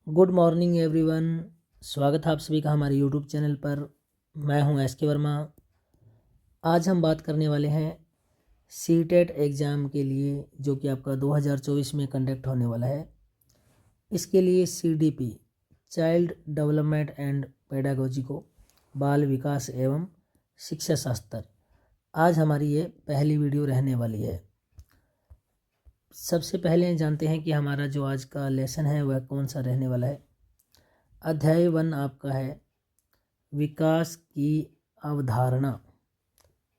Good morning everyone. स्वागत है आप सभी का हमारे यूट्यूब चैनल पर। मैं हूं एस के वर्मा। आज हम बात करने वाले हैं सीटेट एग्ज़ाम के लिए, जो कि आपका 2024 में कंडक्ट होने वाला है। इसके लिए CDP, child development and pedagogy को, बाल विकास एवं शिक्षा शास्त्र, आज हमारी ये पहली वीडियो रहने वाली है। सबसे पहले जानते हैं कि हमारा जो आज का लेसन है वह कौन सा रहने वाला है। अध्याय 1 आपका है विकास की अवधारणा,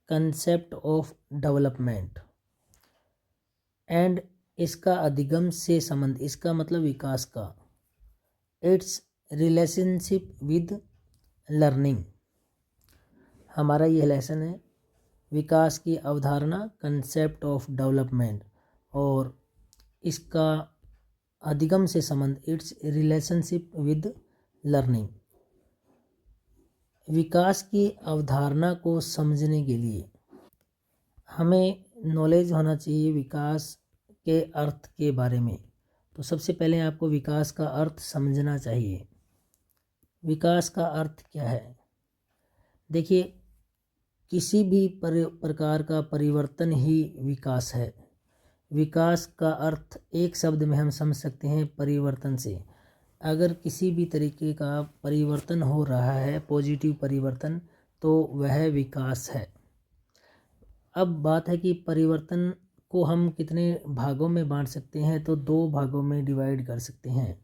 कंसेप्ट ऑफ डेवलपमेंट, एंड इसका अधिगम से संबंध, इसका मतलब विकास का, इट्स रिलेशनशिप विद लर्निंग। हमारा यह लेसन है विकास की अवधारणा, कंसेप्ट ऑफ डेवलपमेंट और इसका अधिगम से संबंध, इट्स रिलेशनशिप विद लर्निंग। विकास की अवधारणा को समझने के लिए हमें नॉलेज होना चाहिए विकास के अर्थ के बारे में। तो सबसे पहले आपको विकास का अर्थ समझना चाहिए। विकास का अर्थ क्या है? देखिए, किसी भी प्रकार का परिवर्तन ही विकास है। विकास का अर्थ एक शब्द में हम समझ सकते हैं, परिवर्तन से। अगर किसी भी तरीके का परिवर्तन हो रहा है, पॉजिटिव परिवर्तन, तो वह विकास है। अब बात है कि परिवर्तन को हम कितने भागों में बांट सकते हैं, तो 2 भागों में डिवाइड कर सकते हैं।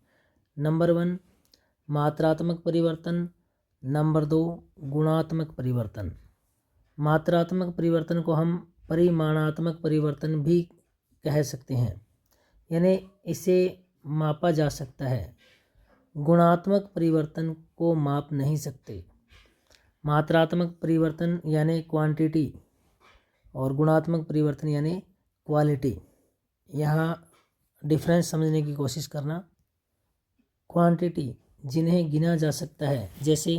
नंबर 1 मात्रात्मक परिवर्तन, नंबर 2 गुणात्मक परिवर्तन। मात्रात्मक परिवर्तन को हम परिमाणात्मक परिवर्तन भी कह सकते हैं, यानी इसे मापा जा सकता है। गुणात्मक परिवर्तन को माप नहीं सकते। मात्रात्मक परिवर्तन यानी क्वांटिटी और गुणात्मक परिवर्तन यानी क्वालिटी। यहाँ डिफरेंस समझने की कोशिश करना। क्वांटिटी जिन्हें गिना जा सकता है, जैसे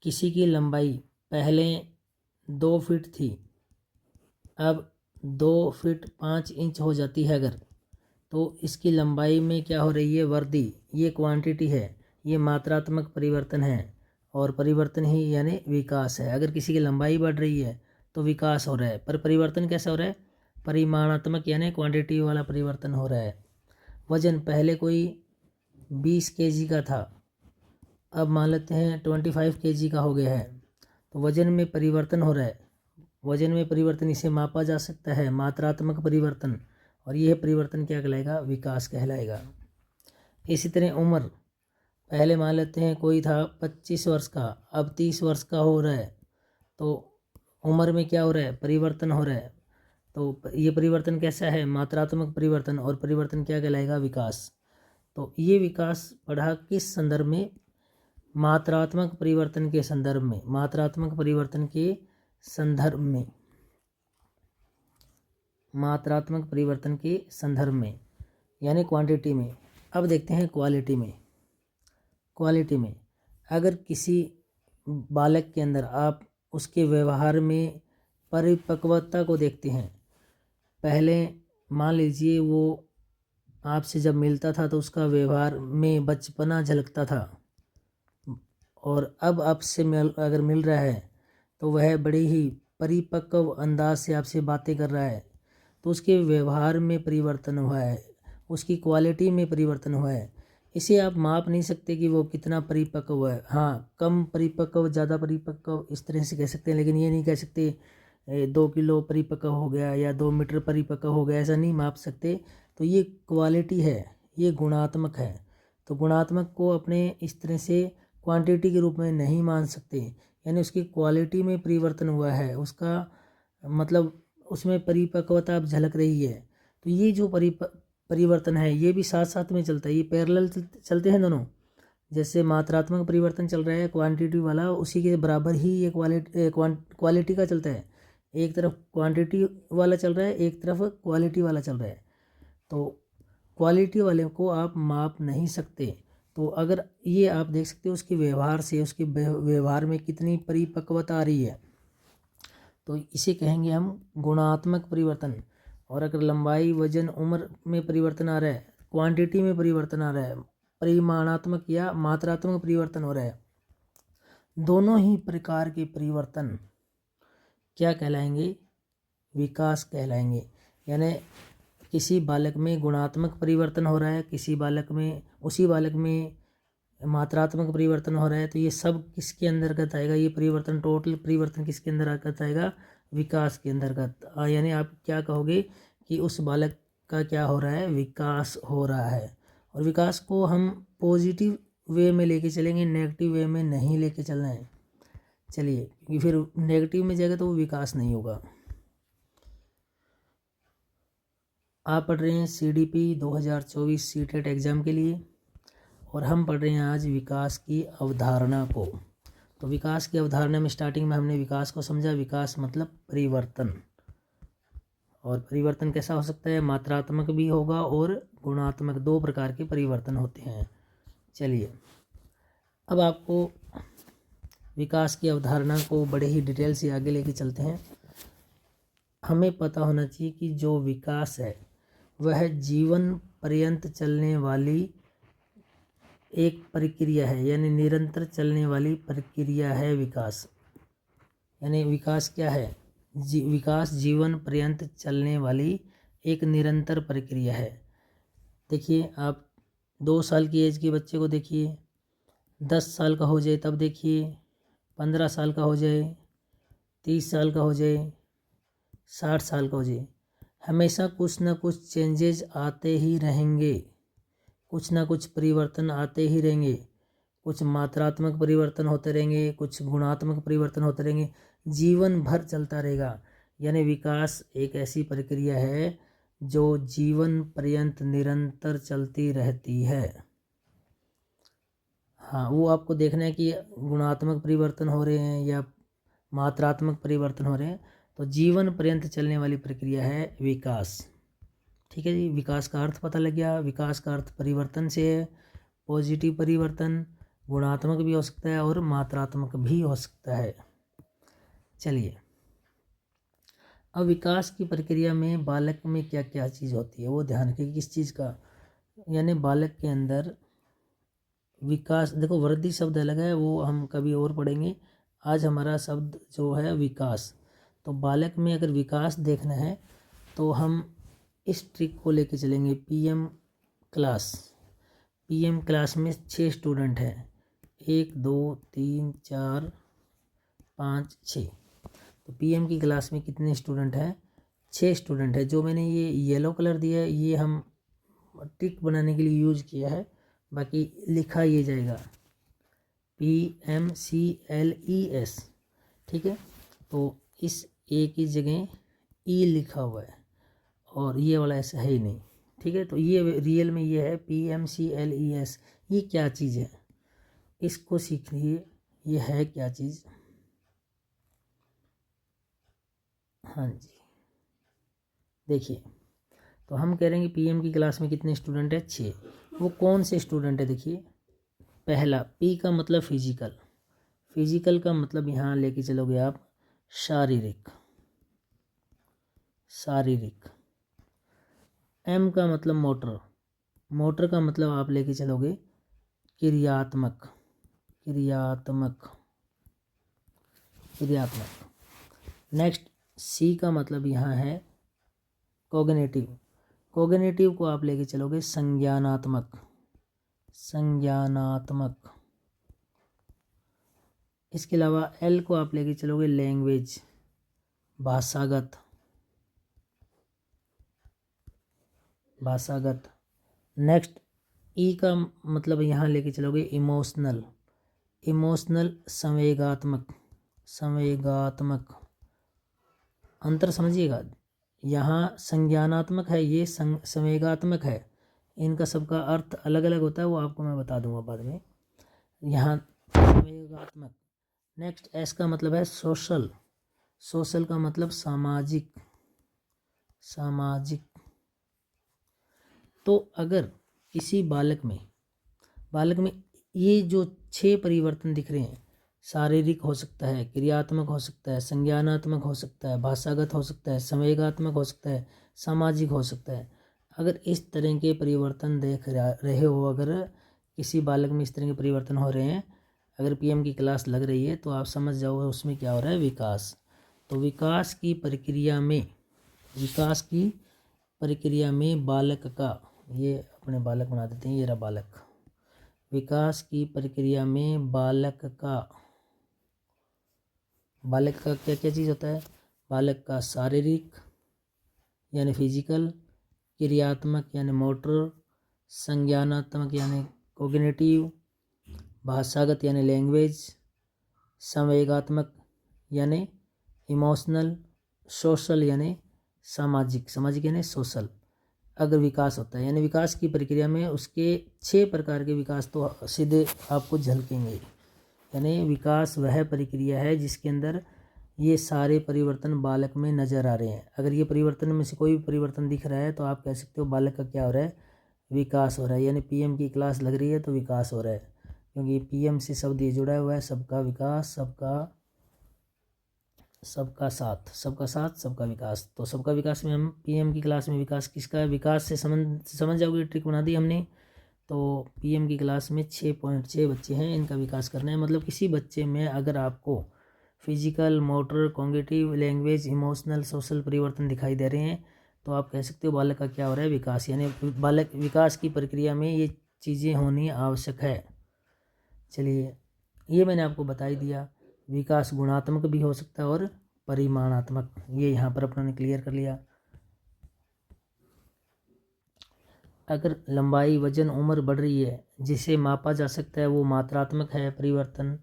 किसी की लंबाई पहले 2 फीट थी, अब 2 फीट 5 इंच हो जाती है अगर, तो इसकी लंबाई में क्या हो रही है? वृद्धि। ये क्वांटिटी है, ये मात्रात्मक परिवर्तन है और परिवर्तन ही यानी विकास है। अगर किसी की लंबाई बढ़ रही है तो विकास हो रहा है, पर परिवर्तन कैसा हो रहा है? परिमाणात्मक यानी क्वांटिटी वाला परिवर्तन हो रहा है। वजन पहले कोई 20 केजी का था, अब मान लेते हैं 25 केजी का हो गया है, तो वजन में परिवर्तन हो रहा है। वजन में परिवर्तन, इसे मापा जा सकता है, मात्रात्मक परिवर्तन, और यह परिवर्तन क्या कहलाएगा? विकास कहलाएगा। इसी तरह उम्र, पहले मान लेते हैं कोई था 25 वर्ष का, अब 30 वर्ष का हो रहा है, तो उम्र में क्या हो रहा है? परिवर्तन हो रहा है। तो ये परिवर्तन कैसा है? मात्रात्मक परिवर्तन, और परिवर्तन क्या कहलाएगा? विकास। तो ये विकास बढ़ा किस संदर्भ में? मात्रात्मक परिवर्तन के संदर्भ में। मात्रात्मक परिवर्तन के संदर्भ में, मात्रात्मक परिवर्तन के संदर्भ में यानी क्वांटिटी में। अब देखते हैं क्वालिटी में। क्वालिटी में अगर किसी बालक के अंदर आप उसके व्यवहार में परिपक्वता को देखते हैं, पहले मान लीजिए वो आपसे जब मिलता था तो उसका व्यवहार में बचपना झलकता था, और अब आपसे अगर मिल रहा है तो वह बड़े ही परिपक्व अंदाज से आपसे बातें कर रहा है, तो उसके व्यवहार में परिवर्तन हुआ है, उसकी क्वालिटी में परिवर्तन हुआ है। इसे आप माप नहीं सकते कि वो कितना परिपक्व है। हाँ, कम परिपक्व, ज़्यादा परिपक्व, इस तरह से कह सकते हैं, लेकिन ये नहीं कह सकते 2 किलो परिपक्व हो गया या 2 मीटर परिपक्व हो गया, ऐसा नहीं माप सकते। तो ये क्वालिटी है, ये गुणात्मक है। तो गुणात्मक को अपने इस तरह से क्वांटिटी के रूप में नहीं मान सकते, यानी उसकी क्वालिटी में परिवर्तन हुआ है, उसका मतलब उसमें परिपक्वता अब झलक रही है। तो ये जो परिवर्तन है ये भी साथ साथ में चलता है, ये पैरेलल चलते हैं दोनों। जैसे मात्रात्मक परिवर्तन चल रहा है क्वांटिटी वाला, उसी के बराबर ही ये क्वालिटी का चलता है। एक तरफ क्वांटिटी वाला चल रहा है, एक तरफ क्वालिटी वाला चल रहा है। तो क्वालिटी वाले को आप माप नहीं सकते। तो अगर ये आप देख सकते हो उसके व्यवहार से, उसके व्यवहार में कितनी परिपक्वता आ रही है, तो इसे कहेंगे हम गुणात्मक परिवर्तन। और अगर लंबाई, वजन, उम्र में परिवर्तन आ रहा है, क्वांटिटी में परिवर्तन आ रहा है, परिमाणात्मक या मात्रात्मक परिवर्तन हो रहा है, दोनों ही प्रकार के परिवर्तन क्या कहलाएंगे? विकास कहलाएंगे। यानी किसी बालक में गुणात्मक परिवर्तन हो रहा है, किसी बालक में, उसी बालक में मात्रात्मक परिवर्तन हो रहा है, तो ये सब किसके अंतर्गत आएगा? ये परिवर्तन, टोटल परिवर्तन किसके अंतर्गत आएगा? विकास के अंतर्गत। यानी आप क्या कहोगे कि उस बालक का क्या हो रहा है? विकास हो रहा है। और विकास को हम पॉजिटिव वे में लेके चलेंगे, नेगेटिव वे में नहीं लेके चलना है। चलिए, क्योंकि फिर नेगेटिव में जाएगा तो वो विकास नहीं होगा। आप पढ़ रहे हैं CDP 2024 सीटेट एग्ज़ाम के लिए, और हम पढ़ रहे हैं आज विकास की अवधारणा को। तो विकास की अवधारणा में स्टार्टिंग में हमने विकास को समझा। विकास मतलब परिवर्तन, और परिवर्तन कैसा हो सकता है? मात्रात्मक भी होगा और गुणात्मक, दो प्रकार के परिवर्तन होते हैं। चलिए, अब आपको विकास की अवधारणा को बड़े ही डिटेल से आगे लेके चलते हैं। हमें पता होना चाहिए कि जो विकास है वह जीवन पर्यंत चलने वाली एक प्रक्रिया है, यानी निरंतर चलने वाली प्रक्रिया है विकास। यानी विकास क्या है? विकास जीवन पर्यंत चलने वाली एक निरंतर प्रक्रिया है। देखिए, आप 2 साल की एज के बच्चे को देखिए, 10 साल का हो जाए तब देखिए, 15 साल का हो जाए, 30 साल का हो जाए, 60 साल का हो जाए, हमेशा कुछ ना कुछ चेंजेस आते ही रहेंगे, कुछ ना कुछ परिवर्तन आते ही रहेंगे। कुछ मात्रात्मक परिवर्तन होते रहेंगे, कुछ गुणात्मक परिवर्तन होते रहेंगे, जीवन भर चलता रहेगा। यानी विकास एक ऐसी प्रक्रिया है जो जीवन पर्यंत निरंतर चलती रहती है। हाँ, वो आपको देखना है कि गुणात्मक परिवर्तन हो रहे हैं या मात्रात्मक परिवर्तन हो रहे हैं। तो जीवन पर्यंत चलने वाली प्रक्रिया है विकास। ठीक है जी, विकास का अर्थ पता लग गया। विकास का अर्थ परिवर्तन से है। पॉजिटिव परिवर्तन गुणात्मक भी हो सकता है और मात्रात्मक भी हो सकता है। चलिए, अब विकास की प्रक्रिया में बालक में क्या क्या चीज़ होती है वो ध्यान रखिए। किस चीज़ का? यानी बालक के अंदर विकास, देखो वृद्धि शब्द अलग है, वो हम कभी और पढ़ेंगे। आज हमारा शब्द जो है विकास। तो बालक में अगर विकास देखना है तो हम इस ट्रिक को लेके चलेंगे। PM क्लास में 6 स्टूडेंट हैं, 1 2 3 4 5 6। तो PM की क्लास में कितने स्टूडेंट हैं? 6 स्टूडेंट है। जो मैंने ये येलो कलर दिया है ये हम ट्रिक बनाने के लिए यूज़ किया है, बाकी लिखा ये जाएगा PMCLES। ठीक है, तो इस A की जगह E लिखा हुआ है और ये वाला ऐसा है ही नहीं। ठीक है, तो ये रियल में ये है PMCLES। ये क्या चीज़ है इसको सीखिए, ये है क्या चीज़? हाँ जी, देखिए, तो हम कह रहे हैं कि PM की क्लास में कितने स्टूडेंट है? 6। वो कौन से स्टूडेंट है? देखिए, पहला P का मतलब फिजिकल, फिजिकल का मतलब यहाँ लेके चलोगे आप शारीरिक, शारीरिक। M का मतलब मोटर, मोटर का मतलब आप लेके चलोगे क्रियात्मक, क्रियात्मक, क्रियात्मक। नेक्स्ट C का मतलब यहाँ है कॉग्निटिव, कॉग्निटिव को आप लेके चलोगे संज्ञानात्मक, संज्ञानात्मक। इसके अलावा L को आप लेके चलोगे लैंग्वेज, भाषागत, भाषागत। नेक्स्ट E का मतलब यहाँ लेके चलोगे इमोशनल, इमोशनल, संवेगात्मक, संवेगात्मक। अंतर समझिएगा, यहाँ संज्ञानात्मक है, ये संवेगात्मक है। इनका सबका अर्थ अलग अलग होता है, वो आपको मैं बता दूंगा बाद में। यहाँ संवेगात्मक। नेक्स्ट S का मतलब है सोशल, सोशल का मतलब सामाजिक, सामाजिक। तो अगर किसी बालक में ये जो 6 परिवर्तन दिख रहे हैं, शारीरिक हो सकता है, क्रियात्मक हो सकता है, संज्ञानात्मक हो सकता है, भाषागत हो सकता है, संवेगात्मक हो सकता है, सामाजिक हो सकता है। अगर इस तरह के परिवर्तन देख रहे हो अगर किसी बालक में इस तरह के परिवर्तन हो रहे हैं, अगर पीएम की क्लास लग रही है तो आप समझ जाओगे उसमें क्या हो रहा है, विकास। तो विकास की प्रक्रिया में बालक का, ये अपने बालक बना देते हैं, ये रहा बालक। विकास की प्रक्रिया में बालक का क्या क्या चीज़ होता है, बालक का शारीरिक यानी फिजिकल, क्रियात्मक यानी मोटर, संज्ञानात्मक यानी कोग्निटिव, भाषागत यानी लैंग्वेज, संवेगात्मक यानी इमोशनल, सोशल यानी सामाजिक यानी सोशल, अगर विकास होता है। यानी विकास की प्रक्रिया में उसके 6 प्रकार के विकास तो सीधे आपको झलकेंगे। यानी विकास वह प्रक्रिया है जिसके अंदर ये सारे परिवर्तन बालक में नज़र आ रहे हैं। अगर ये परिवर्तन में से कोई भी परिवर्तन दिख रहा है तो आप कह सकते हो बालक का क्या हो रहा है, विकास हो रहा है। यानी पीएम की क्लास लग रही है तो विकास हो रहा है, क्योंकि पीएम से शब्द ये जुड़ा हुआ है, सबका विकास, सबका साथ, सबका विकास। तो सबका विकास में हम पीएम की क्लास में विकास किसका है, विकास से समझ जाओगे, ट्रिक बना दी हमने। तो पीएम की क्लास में 6.6 बच्चे हैं, इनका विकास करना है। मतलब किसी बच्चे में अगर आपको physical, motor, cognitive, language, emotional, social परिवर्तन दिखाई दे रहे हैं तो आप कह सकते हो बालक का क्या हो रहा है, विकास। यानी बालक विकास की प्रक्रिया में ये चीज़ें होनी आवश्यक है। चलिए, ये मैंने आपको बता ही दिया। विकास गुणात्मक भी हो सकता है और परिमाणात्मक, ये यहाँ पर अपनों ने क्लियर कर लिया। अगर लंबाई, वजन, उम्र बढ़ रही है, जिसे मापा जा सकता है, वो मात्रात्मक है परिवर्तन।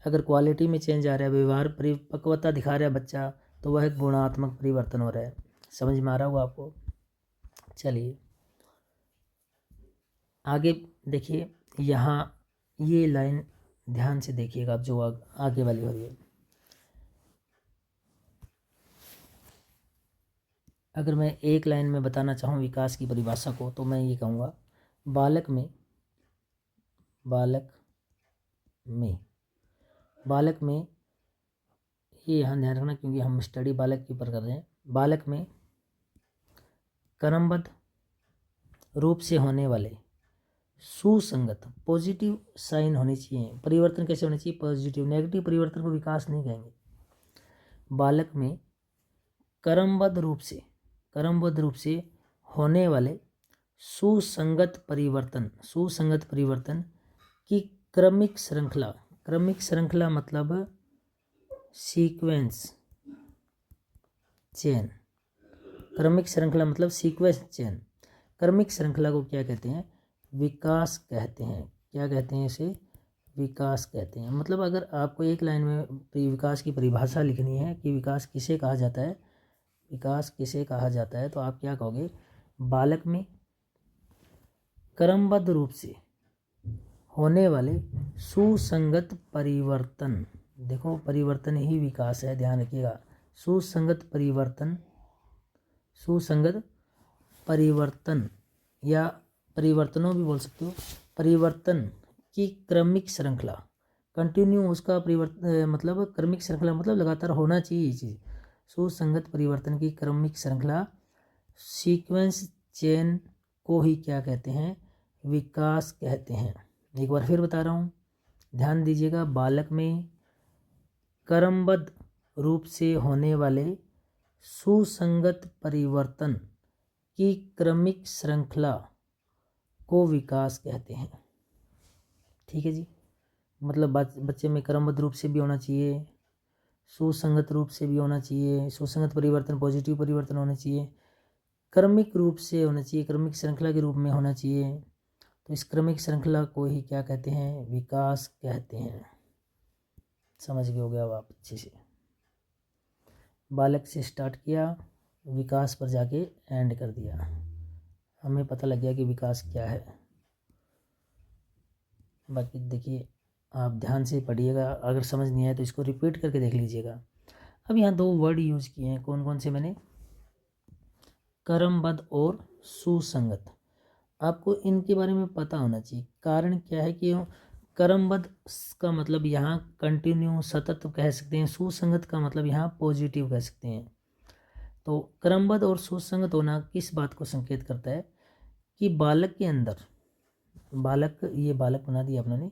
अगर क्वालिटी में चेंज आ रहा है, व्यवहार परिपक्वता दिखा रहा है बच्चा, तो वह गुणात्मक परिवर्तन हो रहा है। समझ में आ रहा होगा आपको। चलिए आगे देखिए, यहाँ ये लाइन ध्यान से देखिएगा आप, जो आगे वाली हो रही है। अगर मैं एक लाइन में बताना चाहूँ विकास की परिभाषा को तो मैं ये कहूँगा, बालक में ये यहाँ ध्यान रखना क्योंकि हम स्टडी बालक के ऊपर कर रहे हैं। बालक में क्रमबद्ध रूप से होने वाले सुसंगत पॉजिटिव साइन होने चाहिए। परिवर्तन कैसे होने चाहिए, पॉजिटिव। नेगेटिव परिवर्तन को विकास नहीं कहेंगे। बालक में क्रमबद्ध रूप से होने वाले सुसंगत परिवर्तन की क्रमिक श्रृंखला मतलब सीक्वेंस चेन। क्रमिक श्रृंखला मतलब सीक्वेंस चेन। क्रमिक श्रृंखला को क्या कहते हैं, विकास कहते हैं। क्या कहते हैं इसे, विकास कहते हैं। मतलब अगर आपको एक लाइन में विकास की परिभाषा लिखनी है कि विकास किसे कहा जाता है, तो आप क्या कहोगे, बालक में क्रमबद्ध रूप से होने वाले सुसंगत परिवर्तन। देखो, परिवर्तन ही विकास है, ध्यान रखिएगा। सुसंगत परिवर्तन या परिवर्तनों भी बोल सकते हो। परिवर्तन की क्रमिक श्रृंखला, कंटिन्यू उसका मतलब क्रमिक श्रृंखला मतलब लगातार होना चाहिए ये चीज़। सुसंगत परिवर्तन की क्रमिक श्रृंखला, सीक्वेंस चेन को ही क्या कहते हैं, विकास कहते हैं। एक बार फिर बता रहा हूँ, ध्यान दीजिएगा। बालक में क्रमबद्ध रूप से होने वाले सुसंगत परिवर्तन की क्रमिक श्रृंखला को विकास कहते हैं। ठीक है जी। मतलब बच्चे में क्रमबद्ध रूप से भी होना चाहिए, सुसंगत रूप से भी होना चाहिए, सुसंगत परिवर्तन पॉजिटिव परिवर्तन होना चाहिए, क्रमिक रूप से होना चाहिए, क्रमिक श्रृंखला के रूप में होना चाहिए। तो इस क्रमिक श्रृंखला को ही क्या कहते हैं, विकास कहते हैं। समझ गए होगे अब आप अच्छे से। बालक से स्टार्ट किया, विकास पर जाके एंड कर दिया, हमें पता लग गया कि विकास क्या है। बाकी देखिए, आप ध्यान से पढ़िएगा, अगर समझ नहीं आए तो इसको रिपीट करके देख लीजिएगा। अब यहाँ 2 वर्ड यूज़ किए हैं, कौन कौन से मैंने, क्रमबद्ध और सुसंगत। आपको इनके बारे में पता होना चाहिए। कारण क्या है कि क्रमबद्ध का मतलब यहाँ कंटिन्यू सतत कह सकते हैं, सुसंगत का मतलब यहाँ पॉजिटिव कह सकते हैं। तो क्रमबद्ध और सुसंगत होना किस बात को संकेत करता है कि बालक के अंदर बालक, ये बालक बना दिया अपना ने।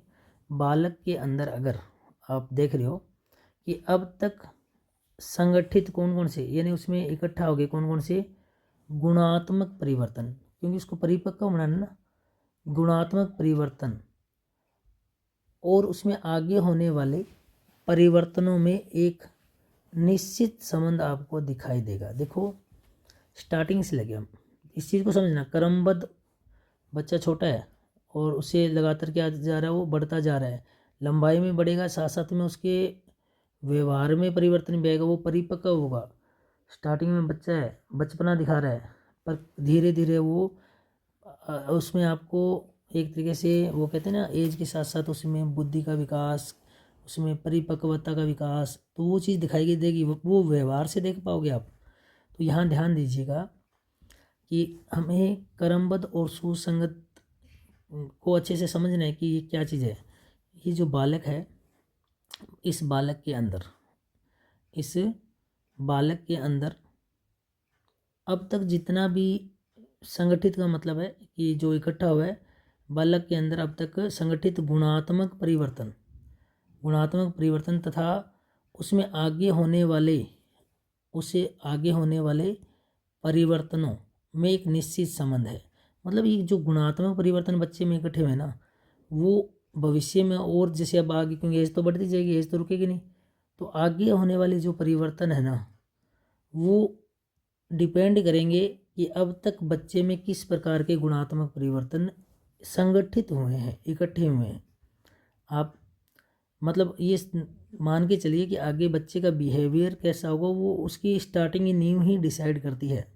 बालक के अंदर अगर आप देख रहे हो कि अब तक संगठित कौन कौन से, यानी उसमें इकट्ठा हो गए कौन कौन से गुणात्मक परिवर्तन, क्योंकि उसको परिपक्व बनाना ना, गुणात्मक परिवर्तन और उसमें आगे होने वाले परिवर्तनों में एक निश्चित संबंध आपको दिखाई देगा। देखो स्टार्टिंग से लगे हम इस चीज़ को समझना, क्रमबद्ध बच्चा छोटा है और उसे लगातार क्या जा रहा है, वो बढ़ता जा रहा है, लंबाई में बढ़ेगा, साथ साथ में उसके व्यवहार में परिवर्तन भी आएगा, वो परिपक्व होगा। स्टार्टिंग में बच्चा है, बचपना दिखा रहा है, पर धीरे धीरे वो उसमें आपको एक तरीके से वो कहते हैं ना, एज के साथ साथ उसमें बुद्धि का विकास, उसमें परिपक्वता का विकास, तो वो चीज़ दिखाई देगी, वो व्यवहार से देख पाओगे आप। तो यहाँ ध्यान दीजिएगा कि हमें क्रमबद्ध और सुसंगत को अच्छे से समझना है कि ये क्या चीज़ है। ये जो बालक है, इस बालक के अंदर अब तक जितना भी संगठित का मतलब है कि जो इकट्ठा हुआ है, बालक के अंदर अब तक संगठित गुणात्मक परिवर्तन तथा उसमें आगे होने वाले परिवर्तनों में एक निश्चित संबंध है। मतलब ये जो गुणात्मक परिवर्तन बच्चे में इकट्ठे हुए ना, वो भविष्य में और जैसे अब आगे, क्योंकि एज तो बढ़ती जाएगी, एज तो रुकेगी नहीं, तो आगे होने वाले जो परिवर्तन है ना, वो डिपेंड करेंगे कि अब तक बच्चे में किस प्रकार के गुणात्मक परिवर्तन संगठित हुए हैं, इकट्ठे हुए हैं। आप मतलब ये मान के चलिए कि आगे बच्चे का बिहेवियर कैसा होगा, वो उसकी स्टार्टिंग नींव ही डिसाइड करती है।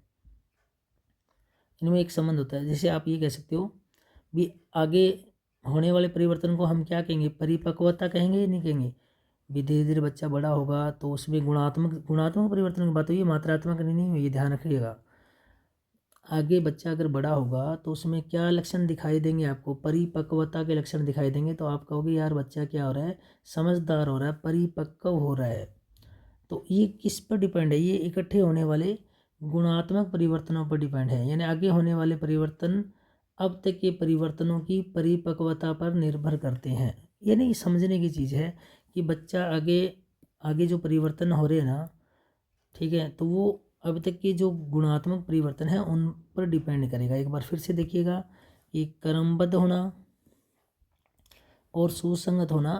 इनमें एक संबंध होता है। जैसे आप ये कह सकते हो भी आगे होने वाले परिवर्तन को हम क्या कहेंगे, परिपक्वता कहेंगे या नहीं कहेंगे। भी धीरे धीरे बच्चा बड़ा होगा तो उसमें गुणात्मक परिवर्तन की बात हुई, मात्रात्मक नहीं हुई, ये ध्यान रखिएगा। आगे बच्चा अगर बड़ा होगा तो उसमें क्या लक्षण दिखाई देंगे आपको, परिपक्वता के लक्षण दिखाई देंगे। तो आप कहोगे यार बच्चा क्या हो रहा है, समझदार हो रहा है, परिपक्व हो रहा है। तो ये किस पर डिपेंड है, ये इकट्ठे होने वाले गुणात्मक परिवर्तनों पर डिपेंड है। यानी आगे होने वाले परिवर्तन अब तक के परिवर्तनों की परिपक्वता पर निर्भर करते हैं। यानी समझने की चीज़ है कि बच्चा आगे जो परिवर्तन हो रहे हैं ना, ठीक है, तो वो अब तक के जो गुणात्मक परिवर्तन है उन पर डिपेंड करेगा। एक बार फिर से देखिएगा कि क्रमबद्ध होना और सुसंगत होना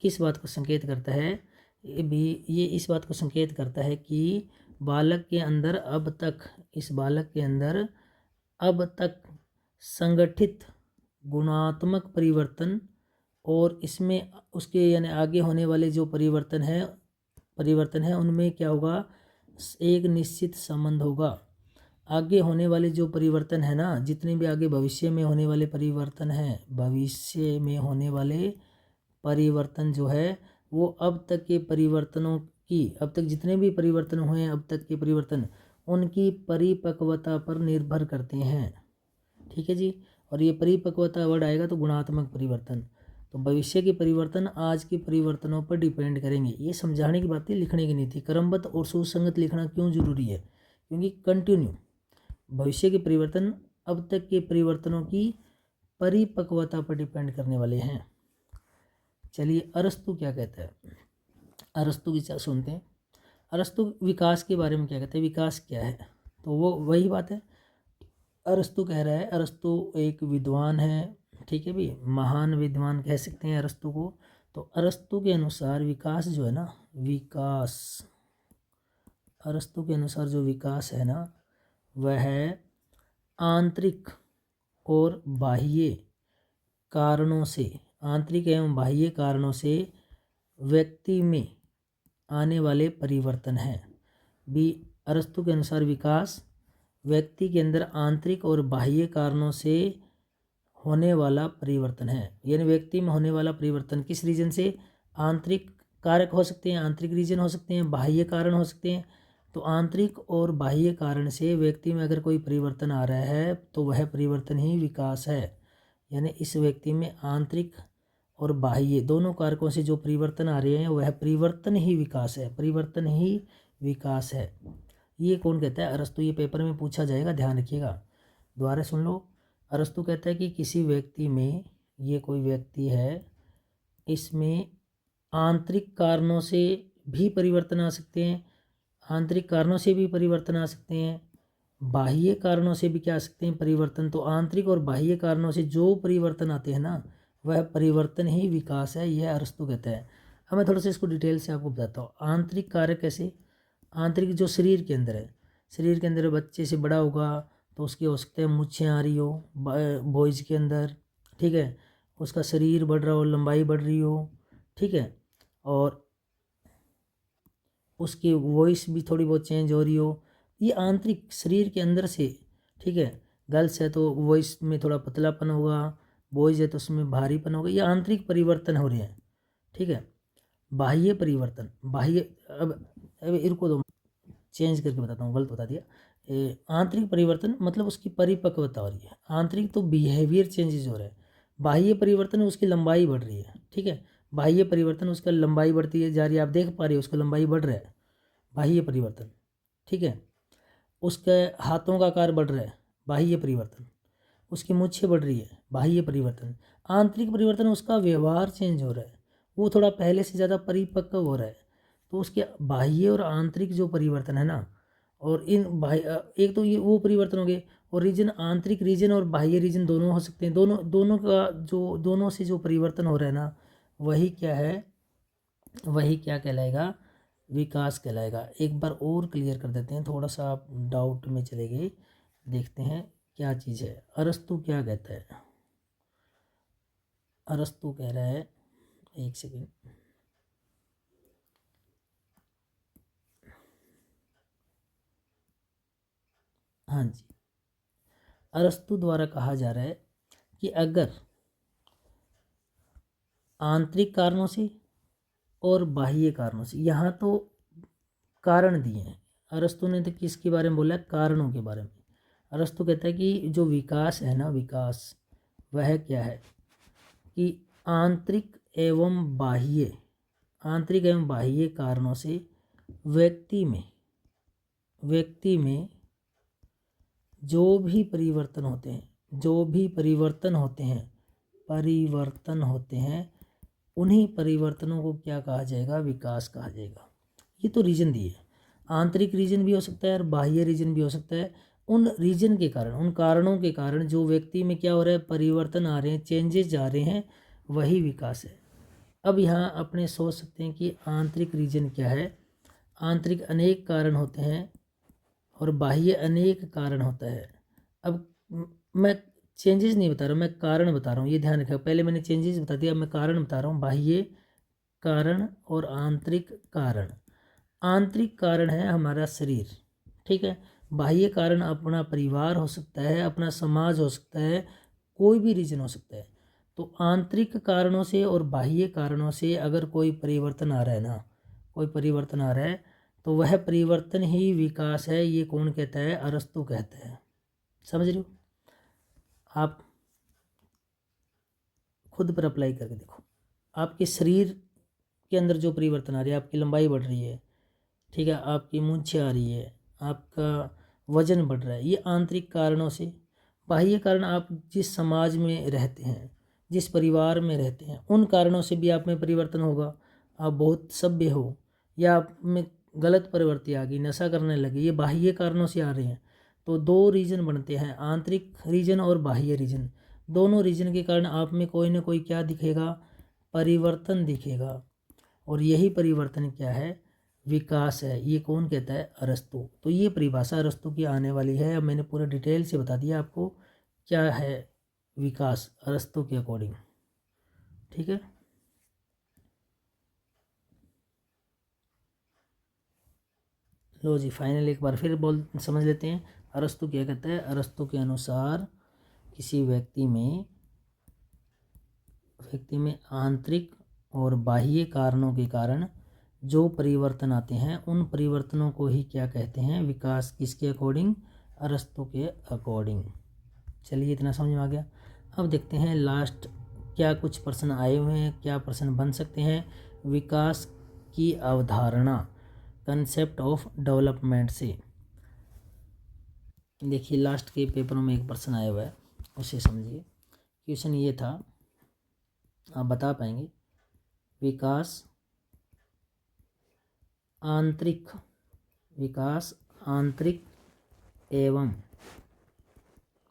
किस बात को संकेत करता है, ये इस बात को संकेत करता है कि इस बालक के अंदर अब तक संगठित गुणात्मक परिवर्तन और इसमें उसके यानी आगे होने वाले जो परिवर्तन है उनमें क्या होगा, एक निश्चित संबंध होगा। आगे होने वाले जो परिवर्तन है ना, जितने भी आगे भविष्य में होने वाले परिवर्तन हैं, भविष्य में होने वाले परिवर्तन जो है वो अब तक के परिवर्तनों की, अब तक जितने भी परिवर्तन हुए हैं, अब तक के परिवर्तन उनकी परिपक्वता पर निर्भर करते हैं। ठीक है जी। और ये परिपक्वता वर्ड आएगा तो गुणात्मक परिवर्तन, तो भविष्य के परिवर्तन आज के परिवर्तनों पर डिपेंड करेंगे। ये समझाने की बातें, लिखने की नहीं थी। क्रमबद्ध और सुसंगत लिखना क्यों जरूरी है, क्योंकि कंटिन्यू भविष्य के परिवर्तन अब तक के परिवर्तनों की परिपक्वता पर डिपेंड करने वाले हैं। चलिए अरस्तु क्या कहता है, अरस्तु की सुनते हैं। अरस्तु विकास के बारे में क्या कहते हैं, विकास क्या है, तो वो वही बात है। अरस्तु कह रहा है, अरस्तु एक विद्वान है, ठीक है भी, महान विद्वान कह सकते हैं अरस्तु को। तो अरस्तु के अनुसार विकास जो है ना, अरस्तु के अनुसार जो विकास है ना, वह है आंतरिक और बाह्य कारणों से, आंतरिक एवं बाह्य कारणों से व्यक्ति में आने वाले परिवर्तन है। भी अरस्तु के अनुसार विकास व्यक्ति के अंदर आंतरिक और बाह्य कारणों से होने वाला परिवर्तन है। यानी व्यक्ति में होने वाला परिवर्तन किस रीजन से, आंतरिक कारक हो सकते हैं, आंतरिक रीजन हो सकते हैं, बाह्य कारण हो सकते हैं। तो आंतरिक और बाह्य कारण से व्यक्ति में अगर कोई परिवर्तन आ रहा है तो वह परिवर्तन ही विकास है। यानी इस व्यक्ति में आंतरिक और बाह्य दोनों कारकों से जो परिवर्तन आ रहे हैं वह परिवर्तन ही विकास है, परिवर्तन ही विकास है। ये कौन कहता है, अरस्तु। ये पेपर में पूछा जाएगा, ध्यान रखिएगा, दोबारा सुन लो। अरस्तु कहता है कि किसी व्यक्ति में, ये कोई व्यक्ति है, इसमें आंतरिक कारणों से भी परिवर्तन आ सकते हैं, आंतरिक कारणों से भी परिवर्तन आ सकते हैं, बाह्य कारणों से भी क्या आ सकते हैं परिवर्तन। तो आंतरिक और बाह्य कारणों से जो परिवर्तन आते हैं ना, वह परिवर्तन ही विकास है, यह अरस्तु कहता है। अब मैं थोड़ा सा इसको डिटेल से आपको बताता हूँ। आंतरिक कारक कैसे? आंतरिक जो शरीर के अंदर है, शरीर के अंदर बच्चे से बड़ा होगा तो उसकी हो सकता है मूछें आ रही हो बॉयज़ के अंदर, ठीक है, उसका शरीर बढ़ रहा हो, लंबाई बढ़ रही हो, ठीक है, और उसकी वॉइस भी थोड़ी बहुत चेंज हो रही हो, ये आंतरिक शरीर के अंदर से, ठीक है। गर्ल्स है तो वॉइस में थोड़ा पतलापन होगा, बॉयज़ है तो उसमें भारीपन होगा, ये आंतरिक परिवर्तन हो रहे हैं, ठीक है। बाह्य परिवर्तन, बाह्य, अब इनको दो चेंज करके बताता हूँ, गलत बता दिया। आंतरिक परिवर्तन मतलब उसकी परिपक्वता हो रही है, आंतरिक तो बिहेवियर चेंजेस हो रहे हैं, बाह्य परिवर्तन उसकी लंबाई बढ़ रही है, ठीक है। बाह्य परिवर्तन उसका लंबाई बढ़ती है जा रही है, आप देख पा रहे हो उसका लंबाई बढ़ रहा है, बाह्य परिवर्तन, ठीक है। उसके हाथों का आकार बढ़ रहा है, बाह्य परिवर्तन। उसकी मूछें बढ़ रही है, बाह्य परिवर्तन। आंतरिक परिवर्तन उसका व्यवहार चेंज हो रहा है, वो थोड़ा पहले से ज़्यादा परिपक्व हो रहा है। तो उसके बाह्य और आंतरिक जो परिवर्तन है ना, और इन बाह्य, एक तो ये वो परिवर्तन हो गए, और रीजन, आंतरिक रीजन और बाह्य रीजन दोनों हो सकते हैं। दोनों दोनों का जो, दोनों से जो परिवर्तन हो रहा है ना, वही क्या है, वही क्या कहलाएगा, विकास कहलाएगा। एक बार और क्लियर कर देते हैं, थोड़ा सा आप डाउट में चले गए, देखते हैं क्या चीज़ है। अरस्तु क्या कहता है? अरस्तु कह रहा है, एक सेकेंड, हाँ जी, अरस्तु द्वारा कहा जा रहा है कि अगर आंतरिक कारणों से और बाह्य कारणों से, यहाँ तो कारण दिए हैं, अरस्तु ने तो किसके बारे में बोला है? कारणों के बारे में। अरस्तु कहता है कि जो विकास है ना, विकास वह क्या है कि आंतरिक एवं बाह्य, आंतरिक एवं बाह्य कारणों से व्यक्ति में जो भी परिवर्तन होते हैं, जो भी परिवर्तन होते हैं, उन्हीं परिवर्तनों को क्या कहा जाएगा? विकास कहा जाएगा। ये तो रीजन दिए, आंतरिक रीजन भी हो सकता है और बाह्य रीजन भी हो सकता है। उन रीजन के कारण, उन कारणों के कारण जो व्यक्ति में क्या हो रहा है, परिवर्तन आ रहे हैं, चेंजेस जा रहे हैं, वही विकास है। अब यहाँ अपने सोच सकते हैं कि आंतरिक रीजन क्या है। आंतरिक अनेक कारण होते हैं और बाह्य अनेक कारण होता है। अब मैं चेंजेस नहीं बता रहा हूँ, मैं कारण बता रहा हूँ, ये ध्यान रखा। पहले मैंने चेंजेस बता दिया, अब मैं कारण बता रहा हूँ। बाह्य कारण और आंतरिक कारण। आंतरिक कारण है हमारा शरीर, ठीक है। बाह्य कारण अपना परिवार हो सकता है, अपना समाज हो सकता है, कोई भी रीजन हो सकता है। तो आंतरिक कारणों से और बाह्य कारणों से अगर कोई परिवर्तन आ रहा है ना, कोई परिवर्तन आ रहा है, तो वह परिवर्तन ही विकास है। ये कौन कहता है? अरस्तु कहता है। समझ रहे हो? आप खुद पर अप्लाई करके देखो। आपके शरीर के अंदर जो परिवर्तन आ रही है, आपकी लंबाई बढ़ रही है, ठीक है, आपकी मूंछें आ रही है, आपका वजन बढ़ रहा है, ये आंतरिक कारणों से। बाह्य कारण, आप जिस समाज में रहते हैं, जिस परिवार में रहते हैं, उन कारणों से भी आप में परिवर्तन होगा। आप बहुत सभ्य हो या आप में गलत प्रवृत्ति आ गई, नशा करने लगे, ये बाह्य कारणों से आ रहे हैं। तो दो रीजन बनते हैं, आंतरिक रीजन और बाह्य रीजन। दोनों रीजन के कारण आप में कोई ना कोई क्या दिखेगा? परिवर्तन दिखेगा। और यही परिवर्तन क्या है? विकास है। ये कौन कहता है? अरस्तु। तो ये परिभाषा अरस्तु की आने वाली है। अब मैंने पूरा डिटेल से बता दिया आपको क्या है विकास अरस्तु के अकॉर्डिंग, ठीक है। लो जी, फाइनल एक बार फिर बोल समझ लेते हैं। अरस्तु क्या कहता है? अरस्तु के अनुसार किसी व्यक्ति में आंतरिक और बाह्य कारणों के कारण जो परिवर्तन आते हैं, उन परिवर्तनों को ही क्या कहते हैं? विकास। किसके अकॉर्डिंग? अरस्तु के अकॉर्डिंग। चलिए, इतना समझ में आ गया। अब देखते हैं लास्ट क्या कुछ प्रश्न आए हुए हैं, क्या प्रश्न बन सकते हैं विकास की अवधारणा, कंसेप्ट ऑफ डेवलपमेंट से। देखिए, लास्ट के पेपरों में एक प्रश्न आया हुआ है, उसे समझिए। क्वेश्चन ये था, आप बता पाएंगे, विकास आंतरिक एवं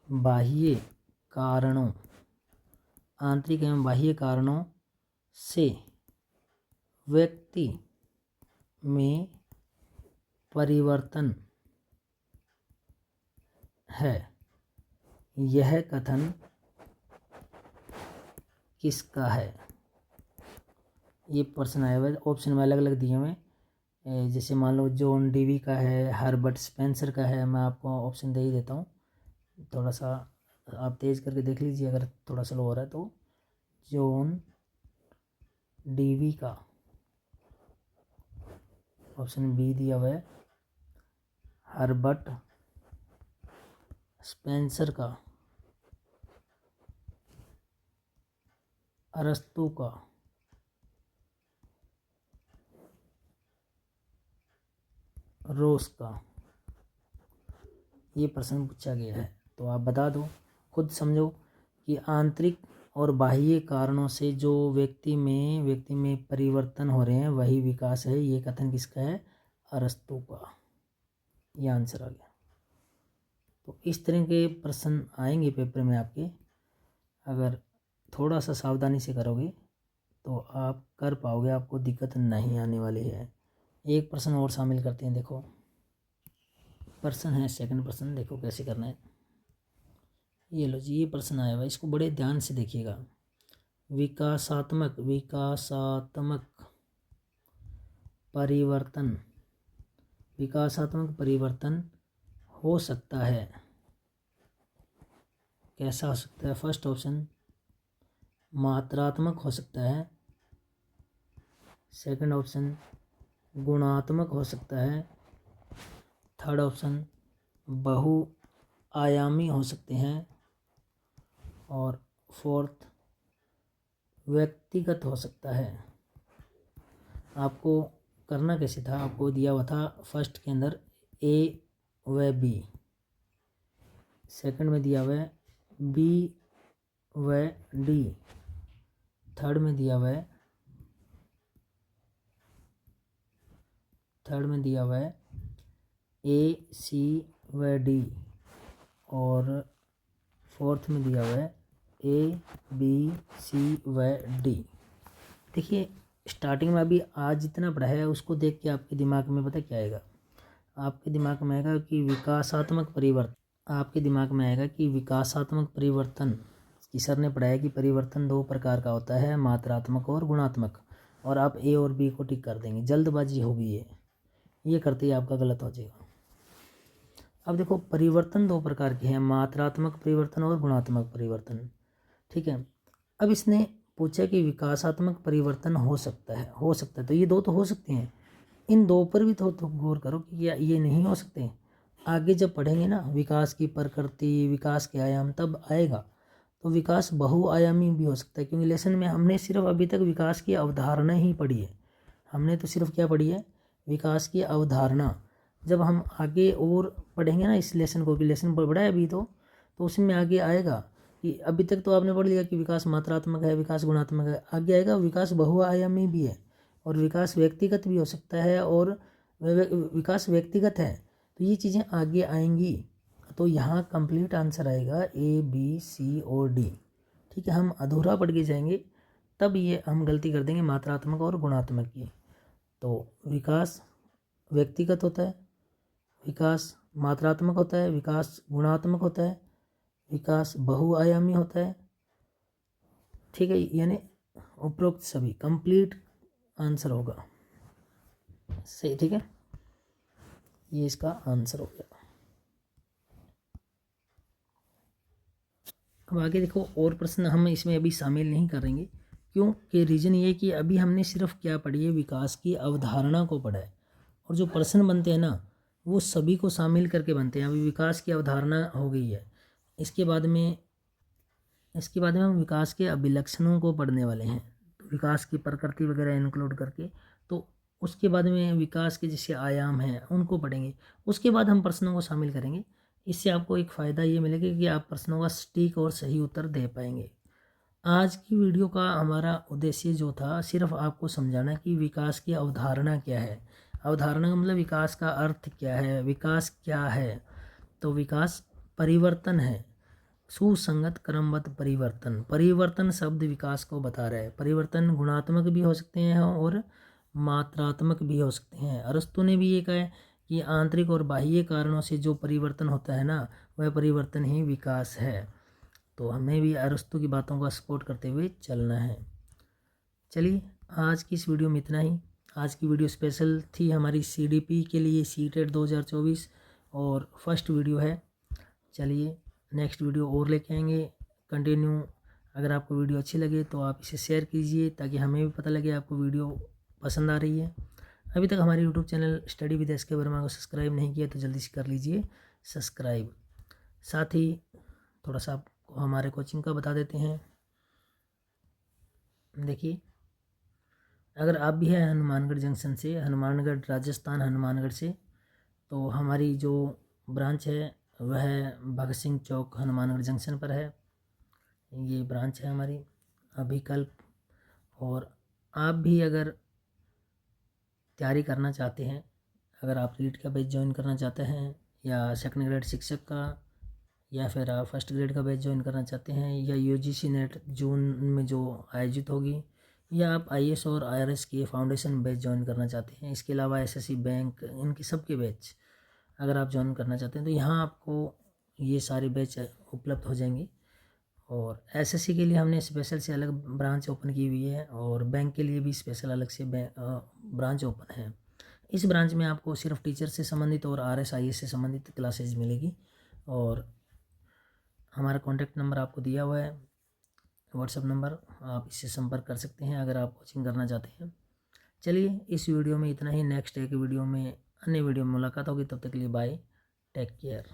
बाह्य कारणों, आंतरिक एवं बाह्य कारणों से व्यक्ति में परिवर्तन है, यह कथन किसका है? ये प्रश्न आया हुआ है, ऑप्शन में अलग अलग दिए हुए हैं। जैसे मान लो जॉन डीवी का है, हर्बर्ट स्पेंसर का है। मैं आपको ऑप्शन दे ही देता हूँ, थोड़ा सा आप तेज़ करके देख लीजिए अगर थोड़ा स्लो हो रहा है तो। जॉन डीवी का ऑप्शन बी दिया हुआ है, हर्बर्ट स्पेंसर का, अरस्तु का, रोस का। ये प्रश्न पूछा गया है, तो आप बता दो, खुद समझो कि आंतरिक और बाह्य कारणों से जो व्यक्ति में परिवर्तन हो रहे हैं वही विकास है। ये कथन किसका है? अरस्तु का। ये आंसर आ गया। तो इस तरह के प्रश्न आएंगे पेपर में आपके, अगर थोड़ा सा सावधानी से करोगे तो आप कर पाओगे, आपको दिक्कत नहीं आने वाली है। एक प्रश्न और शामिल करते हैं, देखो प्रश्न है सेकंड प्रश्न, देखो कैसे करना है। ये लो जी, ये प्रश्न आया हुआ है, इसको बड़े ध्यान से देखिएगा। विकासात्मक परिवर्तन, विकासात्मक परिवर्तन हो सकता है, कैसा हो सकता है? फर्स्ट ऑप्शन मात्रात्मक हो सकता है, सेकंड ऑप्शन गुणात्मक हो सकता है, थर्ड ऑप्शन बहुआयामी हो सकते हैं, और फोर्थ व्यक्तिगत हो सकता है। आपको करना कैसे था? आपको दिया हुआ था फर्स्ट के अंदर ए व बी, सेकंड में दिया हुआ है बी व डी, थर्ड में दिया हुआ है ए सी व डी, और फोर्थ में दिया हुआ है ए बी सी व डी। देखिए स्टार्टिंग में अभी आज जितना पढ़ा है उसको देख के आपके दिमाग में पता क्या आएगा? आपके दिमाग में आएगा कि विकासात्मक परिवर्तन, आपके दिमाग में आएगा कि विकासात्मक परिवर्तन कि सर ने पढ़ाया कि परिवर्तन दो प्रकार का होता है, मात्रात्मक और गुणात्मक, और आप ए और बी को टिक कर देंगे। जल्दबाजी होगी, ये करते ही आपका गलत हो जाएगा। अब देखो परिवर्तन दो प्रकार के हैं, मात्रात्मक परिवर्तन और गुणात्मक परिवर्तन, ठीक है। अब इसने पूछा कि विकासात्मक परिवर्तन हो सकता है, तो ये दो तो हो सकते हैं, इन दो पर भी तो गौर करो कि ये नहीं हो सकते। आगे जब पढ़ेंगे ना विकास की प्रकृति, विकास के आयाम, तब आएगा। तो विकास बहुआयामी भी हो सकता है, क्योंकि लेसन में हमने सिर्फ अभी तक विकास की अवधारणा ही पढ़ी है। हमने तो सिर्फ क्या पढ़ी है? विकास की अवधारणा। जब हम आगे और पढ़ेंगे ना इस लेसन को, भी लेसन पढ़ा है अभी तो उसमें आगे आएगा कि अभी तक तो आपने पढ़ लिया कि विकास मात्रात्मक है, विकास गुणात्मक है। आगे आएगा विकास बहुआयामी भी है, और विकास व्यक्तिगत भी हो सकता है, और विकास व्यक्तिगत है। तो ये चीज़ें आगे आएंगी। तो यहाँ कंप्लीट आंसर आएगा ए बी सी और डी, ठीक है। हम अधूरा पढ़ के जाएंगे तब ये हम गलती कर देंगे मात्रात्मक और गुणात्मक की। तो विकास व्यक्तिगत होता है, विकास मात्रात्मक होता है, विकास गुणात्मक होता है, विकास बहुआयामी होता है, ठीक है। यानी उपरोक्त सभी कंप्लीट आंसर होगा सही, ठीक है। ये इसका आंसर हो गया। अब आगे देखो और प्रश्न हम इसमें अभी शामिल नहीं करेंगे, क्यों कि रीज़न ये कि अभी हमने सिर्फ क्या पढ़ी है? विकास की अवधारणा को पढ़ा है, और जो प्रश्न बनते हैं ना वो सभी को शामिल करके बनते हैं। अभी विकास की अवधारणा हो गई है, इसके बाद में हम विकास के अभिलक्षणों को पढ़ने वाले हैं, विकास की प्रकृति वगैरह इंक्लूड करके। तो उसके बाद में विकास के जैसे आयाम हैं उनको पढ़ेंगे, उसके बाद हम प्रश्नों को शामिल करेंगे। इससे आपको एक फ़ायदा ये मिलेगा कि आप प्रश्नों का सटीक और सही उत्तर दे पाएंगे। आज की वीडियो का हमारा उद्देश्य जो था सिर्फ आपको समझाना कि विकास की अवधारणा क्या है। अवधारणा का मतलब विकास का अर्थ क्या है, विकास क्या है। तो विकास परिवर्तन है, सुसंगत क्रमबद्ध परिवर्तन। परिवर्तन शब्द विकास को बता रहा है। परिवर्तन गुणात्मक भी हो सकते हैं और मात्रात्मक भी हो सकते हैं। अरस्तु ने भी ये कहा है कि आंतरिक और बाह्य कारणों से जो परिवर्तन होता है ना, वह परिवर्तन ही विकास है। तो हमें भी अरस्तु की बातों का सपोर्ट करते हुए चलना है। चलिए, आज की इस वीडियो में इतना ही। आज की वीडियो स्पेशल थी हमारी CDP के लिए, सीटेट 2024 और फर्स्ट वीडियो है। चलिए, नेक्स्ट वीडियो और लेके आएंगे कंटिन्यू। अगर आपको वीडियो अच्छी लगे तो आप इसे शेयर कीजिए ताकि हमें भी पता लगे आपको वीडियो पसंद आ रही है। अभी तक हमारे YouTube channel study with SK Verma को सब्सक्राइब नहीं किया तो जल्दी से कर लीजिए सब्सक्राइब। साथ ही थोड़ा सा आपको हमारे कोचिंग का बता देते हैं। देखिए, अगर आप भी हैं हनुमानगढ़ जंक्शन से, हनुमानगढ़ राजस्थान हनुमानगढ़ से, तो हमारी जो ब्रांच है वह भगत सिंह चौक हनुमानगढ़ जंक्शन पर है। ये ब्रांच है हमारी अभिकल्प। और आप भी अगर तैयारी करना चाहते हैं, अगर आप रीट का बैच ज्वाइन करना चाहते हैं या सेकंड ग्रेड शिक्षक का, या फिर आप फर्स्ट ग्रेड का बैच ज्वाइन करना चाहते हैं, या UGC नेट जून में जो आयोजित होगी, या आप IAS और IRS के फाउंडेशन बैच ज्वाइन करना चाहते हैं, इसके अलावा SSC बैंक, इनके सबके बैच अगर आप ज्वाइन करना चाहते हैं तो यहाँ आपको ये सारे बैच उपलब्ध हो जाएंगे। और SSC के लिए हमने स्पेशल से अलग ब्रांच ओपन की हुई है और बैंक के लिए भी स्पेशल अलग से ब्रांच ओपन है। इस ब्रांच में आपको सिर्फ टीचर से संबंधित और RS IAS से संबंधित क्लासेज मिलेगी। और हमारा कॉन्टैक्ट नंबर आपको दिया हुआ है, WhatsApp नंबर, आप इससे संपर्क कर सकते हैं अगर आप कोचिंग करना चाहते हैं। चलिए, इस वीडियो में इतना ही। नेक्स्ट एक वीडियो में, अन्य वीडियो में मुलाकात होगी। तब तक के लिए बाय, टेक केयर।